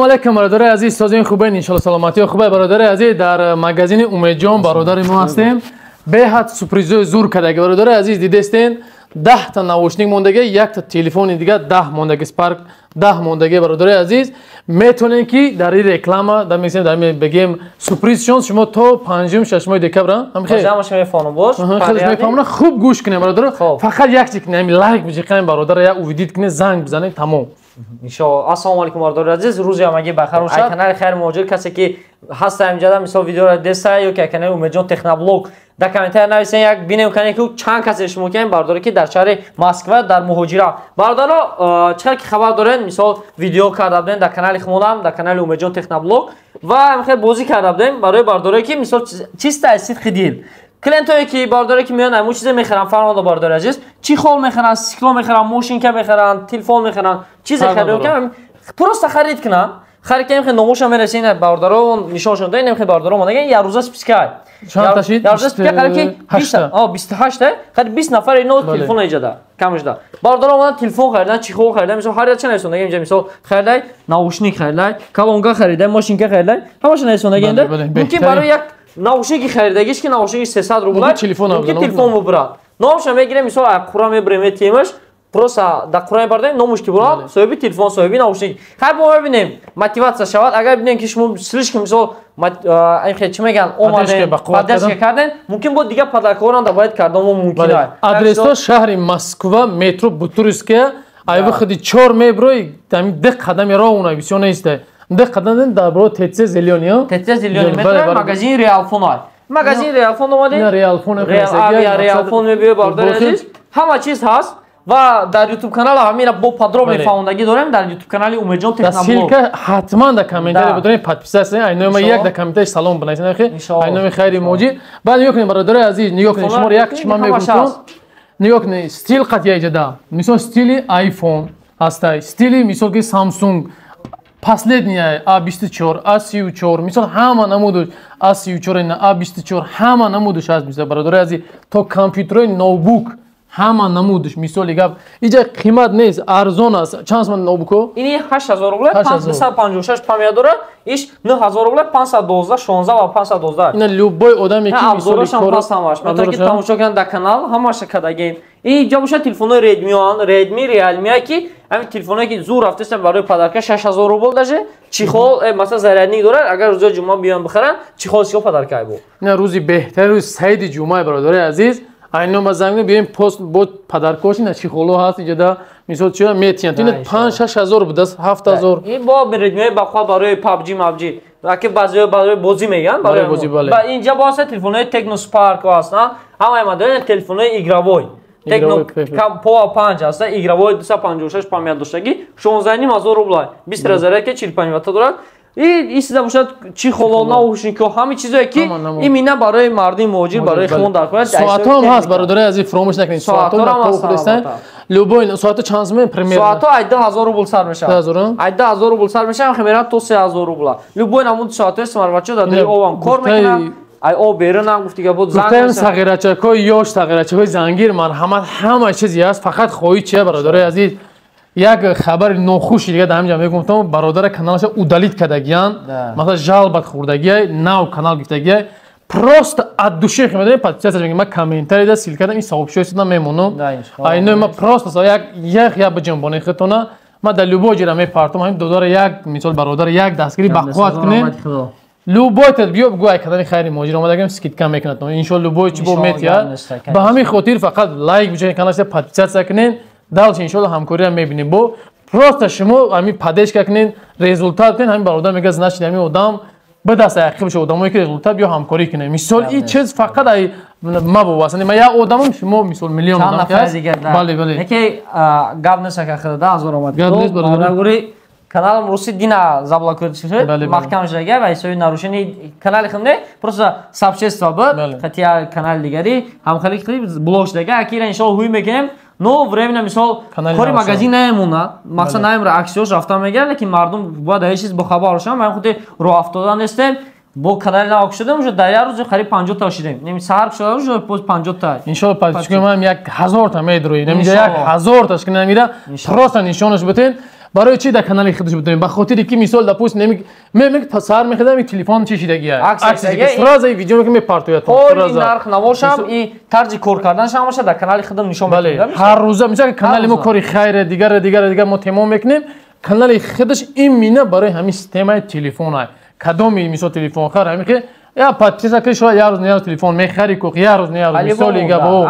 салом алейкум бародари азиз, созин хубайн, иншалло саломати хубай бародари азиз, дар магазини Умедҷон бародари мо ҳастем. Беҳад сюрпризои зур кардаги бародари азиз, дидестен 10 та наушник мондаги, 1 та телефони дигар 10 мондаги Spark 10 мондаги бародари азиз. Метонем ки дар ин реклама дар мисем дар бегем сюрприз шон шумо то 5-6 декабр хуб гӯш кунем бародари. Фақат як чиз кунем, лайк биҷиқем бародари, як увидид кунем, занг бизанем, тамом. Иншалло. Ассалому алейкум бародари азиз, рӯзи ҳамагӣ бахайр бошад. Канали Хайр Муҳоҷир, касе ки ҳаста ҳамҷада мисол видеоро деста ё ки канали Умедҷон техноблог дар комментар нависен, як бинем кане ки чанд касе шумо кен бародари ки дар шаҳри Москва дар Муҳоҷира. Бародаро чиқар ки хабар дорен, мисол видео карда будем дар канали худам, дар канали Умедҷон техноблог ва ҳамхел бозӣ карда будем барои бародари ки мисол чиста сидқи дил. Клиентое ки бародари ки меён айму чизе мехаран, фармода бародари азиз, чи хол мехаран, стекло мехаран, машинка мехаран, телефон мехаран, чизе харид, просто харид кунан. Харид кунем хе номоша мерасин бародаро нишоншон дадем хе бардаро модаген я рӯза списка. Чанд ташид? Я рӯза списка харид ки 28 та, харид 20 нафар ино телефон эҷада, камишда. Бардаро модан телефон харидан, чи хол харидан, мисол ҳар як чӣ нарсон дагем, мисол харидай, наушник харидай, колонка харидай, машинка харидай, ҳамаша нарсон дагем да. Ки барои як наушники харидагиш ки наушники 300 рубл телефон мубрад. Номша мегирем, мисол қура мебирем темаш, просто да қура мебардем, номуш ки бурад, соҳиби телефон, соҳиби наушник. Хай бо мебинем, мотивация шавад, агар бинем ки шумо слишком мисол чӣ меган омадем, поддержка кардем, мумкин буд дигар подаркорам да бояд кардам мумкин аст. Адресо шаҳри Москва, метро Бутурская, ай выходи 4 меброи, там 10 қадами роҳ уна бисёр нест. Де қадан дар бро ТЦ зелёни, ТЦ зелёни метро, магазин Реалфон ай. Магазин Реалфон омадем. Реалфон Реалфон мебиё бародари азиз. Ҳама чиз ҳаст ва дар YouTube канал ҳамина бо подробный фаундагӣ дорем дар YouTube канали Умедҷон техноблог. Ссилка ҳатман дар комментария бидорем, подписаться, ай номер 1 дар комментария салом бинасин ахи. Ай номер Хайри Муҳоҷир. Баъд нигоҳ кунед бародари азиз, нигоҳ кунед шумо як чима мегӯфтам. Нигоҳ кунед стил қатъия ҷада. Мисол стили iPhone ҳастай, стили мисол ки Samsung последняя A24, A34, мисол ҳама намудаш A34, A24, ҳама намудаш аст мисол бародари азиз, то компютери ноутбук ҳама намудаш мисоли гап. Иҷа қимат нест, арзон аст. Чанд сомон ноутбуко? Ини 8000 рубл, 556 памяти дорад, иш 9000 рубл, 512, 16 ва 512. Ина любой одаме ки мисоли кор ҳастамаш. Метоки тамошо кунед дар канал, ҳамаша кадаген. И ҷа боша телефонои Redmi, Realme ки ҳамин телефоне ки зур рафтестам барои подарка 6000 рубл даже. Чихол масалан зарядник дорад, агар рӯзи ҷумъа биён бихаран, чихол сиё подарка бо. Ина рӯзи беҳтари рӯзи сайди ҷумъа бародари азиз. Айно мазанг бием пост бо подаркош ина чихоло ҳаст иҷада мисол чӣ метиям ина 5-6 будаст 7000 ин бо Redmi бахва барои PUBG аки баъзе барои бозӣ меган барои бозӣ ба инҷа боса телефонои Tecno Spark аст на ҳама мадони телефонои игровой Tecno Power 5 аст игровой 256 памят доштаги 16500 рубл 20 разаряки 45 ватт дорад. И сида бошад чи холо наушникҳо ҳама чизое ки имина барои мардуми муҳоҷир барои худон дар кунад. Соатҳо ҳаст бародари азиз, фаромӯш накунед. Соатҳо ҳастанд. Любой соатҳо чанд сум премер. Соатҳо 12000 рубл сар мешавад. 12000 рубл сар мешавад, хемерат то 3000 рубл. Любой намуд соатҳои смарвачо дар дори овам кор мекунад. Ай о беронам гуфтига буд занг сағирачакҳои ёш, сағирачакҳои зангир, марҳамат, ҳама чизи ҳаст. Фақат хоҳӣ чия бародари азиз? Як хабари нохуши дига дар ҳамҷа мегуфтам, бародара каналаша удалит кардагиян, масалан жалбат хӯрдагия, нав канал гирифтагия, просто ад душе химадем подписация мегӯям, ман комментария да сил кардам, ин савобшои суда мемонам. Айно ма просто як баҷанбони хитона, ман дар любой ҷира мепартам, ҳамин додара як мисол бародара як дастгири бақувват кунем. Любой тадбиё бигӯ ай канали Хайри Муҳоҷир омадагам скидка мекунад. Иншоалло любой чи бо метия. Ба ҳамин хотир фақат лайк биҷоен каналаша подписация кунен. Далш иншалло ҳамкориро мебинем бо просто шумо ҳамин падешка кунен, результат кунен, ҳамин бародар мегӯяд значит ҳамин одам бидаст ақиқи бошад, одамое ки результат биё ҳамкорӣ кунем. Мисол ин чиз фақат ай мабовасанд. Ман як одамам, шумо мисол миллион одам ки бале бале. Яке гап нест ка хада азор омад. Барагури каналам руси дина заблокировать шуд, маҳкам шудага ва исои нарушени канали хунде, просто сообщество буд, хатия канали дигари ҳамкорӣ қилиб блок шудага, акира иншалло ҳуй мекунем. Но временно мисол кори магазин наемона, мақсад наемра аксиёш рафта мегирад, лекин мардум бояд ҳеҷ чиз бохабар бошанд. Ман худи роҳ афтода нестем. Бо канали навок шудем, уже дар як рӯз қариб 50 та шидем. Неми саҳар шуда уже поз 50 та. Иншалло подписчикам ҳам 1000 та медрои. Неми 1000 та шкина намира. Просто нишонаш битен. برای چی در کانال خودش بدونیم به خاطر که مثال در پست نمی سر میخدم این تلفن چی شدگی عکس فراز این ویدیو میگم میپارتویت این نرخ نباشم این طرز کار کردنش هم باشه در کانال خودم نشون میدم هر روز مثلا کانال ما کاری خیر دیگر ما تمام میکنیم کانال خودش این مینه برای همین سیستم تلفن های کدومی مثلا تلفن خر همین که یا پاتیسا که شو یه روز نه تلفن میخری کو یه روز نه روز مثالی گابو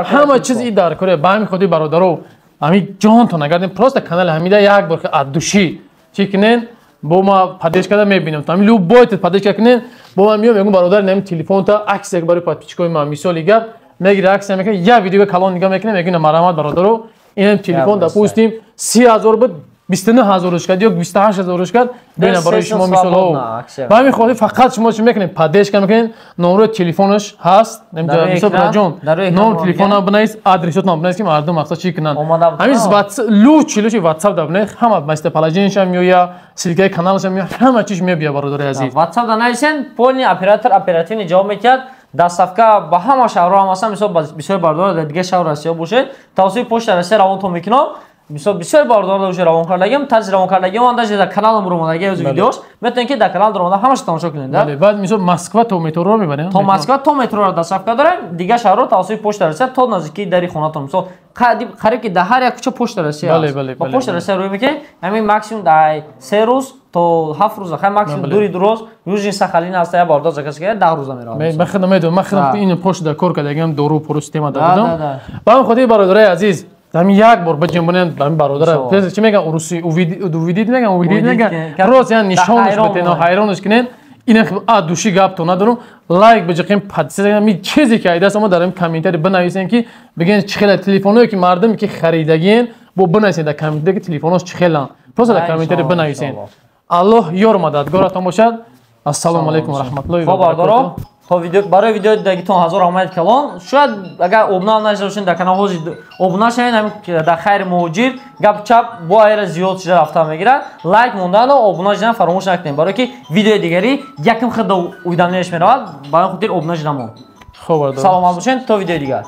همه چیز ای دار کنه با همین خودی برادرو همین جان تو نگردیم پروست کانال همیدا یک بار که ادوشی چیکنن با ما پادش کرده میبینم تو همین لو بایت پادش کنن با ما میگم برادر نمی تلفن تا عکس یک بار پات پیچ ما مثالی گاب میگیره عکس میکنه یا ویدیو کلان نگاه میکنه میگه مرحمت برادرو این تلفن دا پوستیم 30000 بود 29000 کرد یا 28000 کرد ببین برای شما مثال ها با همین خاطر فقط شما چی میکنین پادش میکنین نمره تلفنش هست نمیدونم مثلا جون نمره تلفن بنویس آدرساتون بنویس که مردم مقصد چی کنن همین واتس لوچی واتساپ دابنه همه مثل پلاجینش هم یا سلکه کانالش هم همه چیز میبیا برادر عزیز واتساپ دانایسن پولنی اپراتور جواب میکرد دستافکا با همه شهرها هم مثلا بسیار بردار دیگه شهر رسیا باشه توسط پشت رسیا روان تو میکنم بسیار باردار دوش روان کردگیم طرز روان کردگیم آن در کانال رو مونده از ویدیوش میتونید که در کانال درونده همش تماشا کنید بله بعد مثلا مسکو تو مترو رو میبرین تو مسکو تو مترو رو دستافکا داره دیگه شهرها توسط پشت رسیا تا نزدیکی دری خونه‌تون مثلا قریب که ده هر یک کوچه پشت رسیا با پشت رسیا روی میکنه همین ماکسیمم در 3 روز تو 7 روز خیلی ماکسیمم دوری روز یوزین سخالین است یا باردار زکاس که 10 روز میره من خدمت این پشت در کار کردم دورو پروستیما دادم با هم خودی برادرای عزیز همین یک بار بجنبونن همین برادر چی میگن روسی او ویدیو میگن روز یعنی نشانش بتین و حیرانش کنن این دوشی گپ تو ندارم لایک بجقیم پادسه می چیزی که ایده ما داریم کامنتری بنویسین که بگین چخیل تلفنایی که مردم که خریدگین بو بنویسین در کامنتری که تلفناش چخیلن پس در کامنتری بنویسین الله یار مددگارتون باشد السلام علیکم و رحمت الله و برکاته تا ویدیو برای ویدیو دیگه تون 1000 آمد کلان شاید اگر ابنا نشده باشین در کانال هوزی ابنا شین همین در خیر موجیر گپ چپ با ایر زیاد چیز رفته میگیره لایک موندن و ابنا شدن فراموش نکنین برای که ویدیو دیگری یکم خود ویدیو نش میرود برای خاطر ابنا شدن. خوب سلام باشین تا ویدیو دیگر.